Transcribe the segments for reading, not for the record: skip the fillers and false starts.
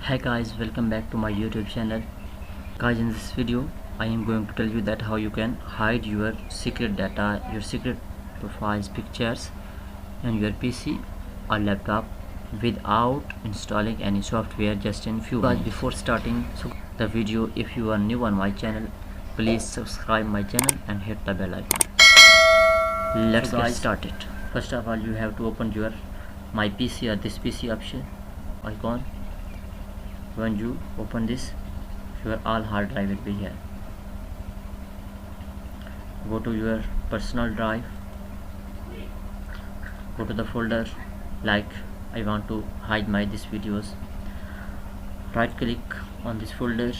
Hi guys, welcome back to my YouTube channel. Guys, in this video I am going to tell you that how you can hide your secret data, your secret profiles, pictures on your PC or laptop without installing any software, just in few minutes. Before starting the video, if you are new on my channel, please subscribe my channel and hit the bell icon. Let's get started. First of all, you have to open your my PC or this PC option icon. When you open this, your all hard drive will be here. Go to your personal drive, go to the folder like I want to hide my these videos. Right click on this folder,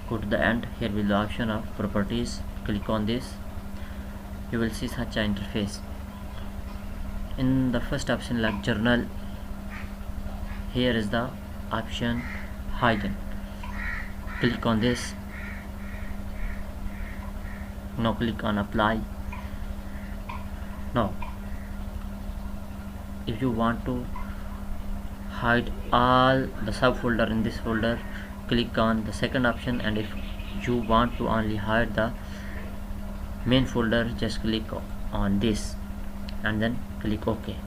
go to the end. Here will be the option of properties. Click on this. You will see such an interface. In the first option like journal, here is the option hidden. Click on this. Now click on apply. Now if you want to hide all the subfolder in this folder, click on the second option, and if you want to only hide the main folder, just click on this and then click OK.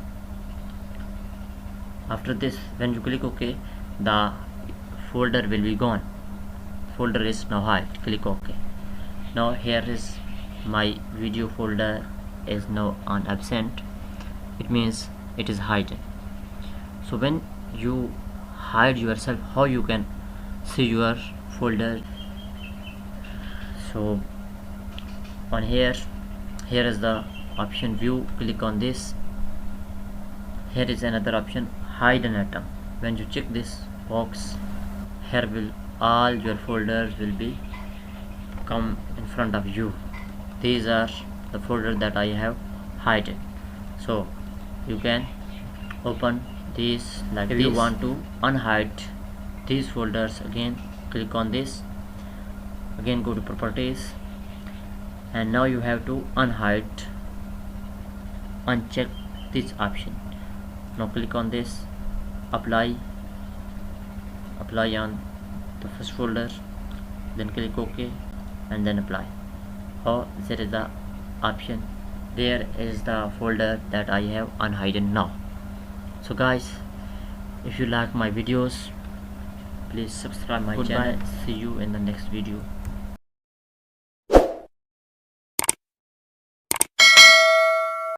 After this, when you click OK, the folder will be gone. Folder is now hide. Click OK. Now here is my video folder is now on absent. It means it is hidden. So when you hide yourself, how you can see your folder? So on here is the option view. Click on this. Here is another option, hide an atom. When you check this box, here will all your folders will be come in front of you. These are the folders that I have hidden. So you can open these like if this. You want to unhide these folders, again click on this, again go to properties, and now you have to unhide, uncheck this option. Now click on this, apply on the first folder, then click OK and then apply. Oh, there is the option. There is the folder that I have unhidden now. So guys, if you like my videos, please subscribe my channel. See you in the next video.